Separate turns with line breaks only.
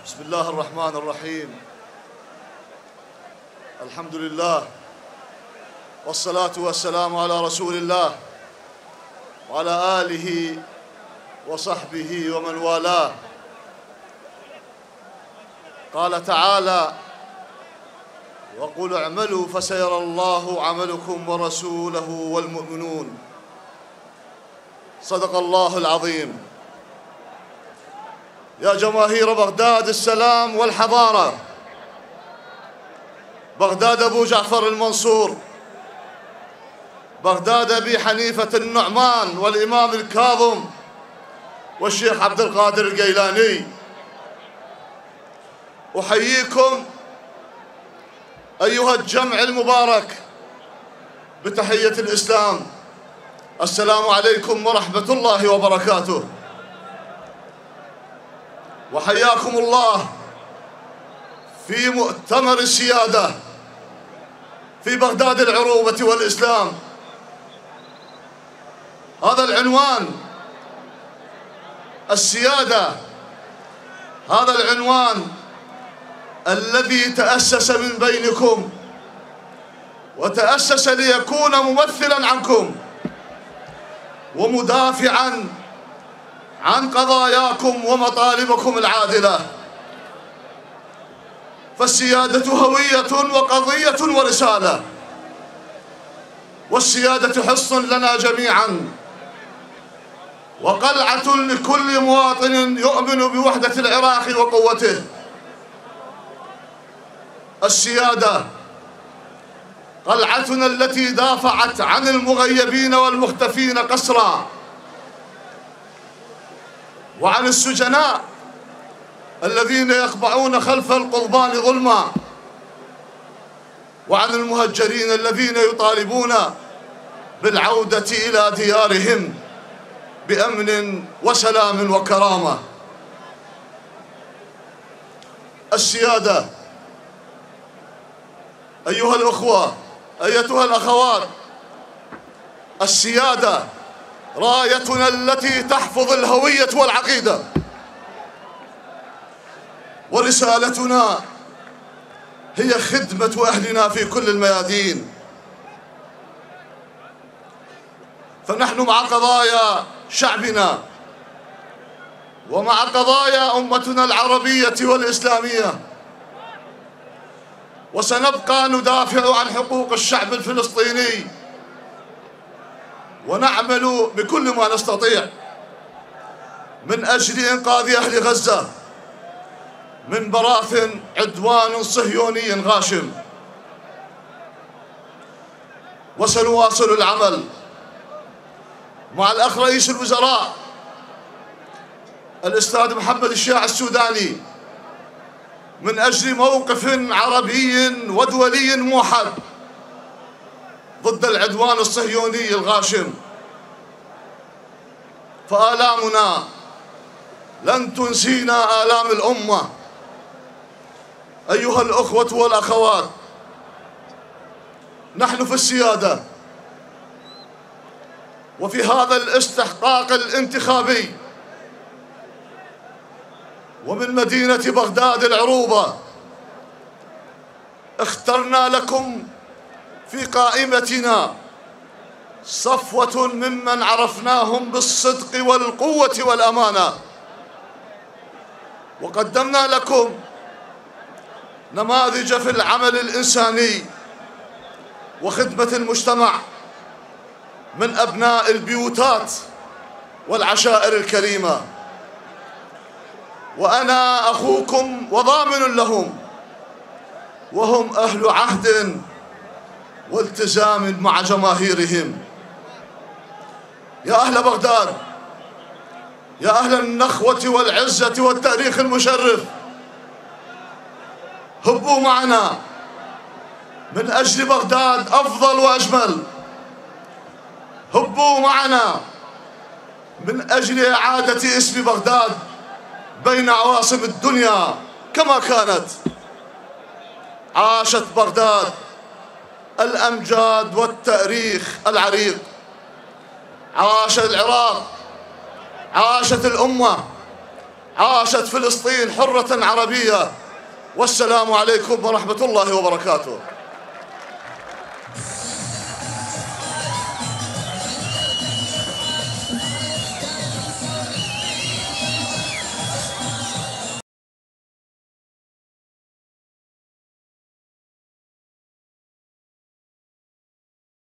بسم الله الرحمن الرحيم. الحمد لله والصلاة والسلام على رسول الله وعلى آله وصحبه ومن والاه. قال تعالى: وقل اعملوا فسيرى الله عملكم ورسوله والمؤمنون. صدق الله العظيم. يا جماهير بغداد السلام والحضارة، بغداد أبو جعفر المنصور، بغداد أبي حنيفة النعمان والإمام الكاظم والشيخ عبد القادر الجيلاني، أحييكم أيها الجمع المبارك بتحية الإسلام. السلام عليكم ورحمة الله وبركاته. وحياكم الله في مؤتمر السيادة في بغداد العروبة والإسلام. هذا العنوان، السيادة، هذا العنوان الذي تأسس من بينكم وتأسس ليكون ممثلا عنكم ومدافعا عن قضاياكم ومطالبكم العادلة. فالسيادة هوية وقضية ورسالة، والسيادة حصن لنا جميعا وقلعة لكل مواطن يؤمن بوحدة العراق وقوته. السيادة قلعتنا التي دافعت عن المغيبين والمختفين قسرا، وعن السجناء الذين يقبعون خلف القضبان ظلما، وعن المهجرين الذين يطالبون بالعودة إلى ديارهم بأمن وسلام وكرامة. السيادة أيها الأخوة، أيتها الأخوات، السيادة رايتنا التي تحفظ الهوية والعقيدة، ورسالتنا هي خدمة أهلنا في كل الميادين. فنحن مع قضايا شعبنا ومع قضايا أمتنا العربية والإسلامية، وسنبقى ندافع عن حقوق الشعب الفلسطيني ونعمل بكل ما نستطيع من أجل إنقاذ أهل غزة من براثن عدوان صهيوني غاشم. وسنواصل العمل مع الأخ رئيس الوزراء الأستاذ محمد الشياع السوداني من أجل موقف عربي ودولي موحد ضد العدوان الصهيوني الغاشم. فآلامنا لن تنسينا آلام الأمة. أيها الأخوة والأخوات، نحن في السيادة وفي هذا الاستحقاق الانتخابي، ومن مدينة بغداد العروبة اخترنا لكم في قائمتنا صفوة ممن عرفناهم بالصدق والقوة والأمانة، وقدمنا لكم نماذج في العمل الإنساني وخدمة المجتمع من أبناء البيوتات والعشائر الكريمة. وأنا أخوكم وضامن لهم، وهم أهل عهد والتزام مع جماهيرهم. يا أهل بغداد، يا أهل النخوة والعزة والتاريخ المشرف، هبوا معنا من أجل بغداد أفضل وأجمل. هبوا معنا من أجل إعادة اسم بغداد بين عواصم الدنيا كما كانت. عاشت بغداد الأمجاد والتاريخ العريق، عاش العراق، عاشت الأمة، عاشت فلسطين حرة عربية. والسلام عليكم ورحمة الله وبركاته.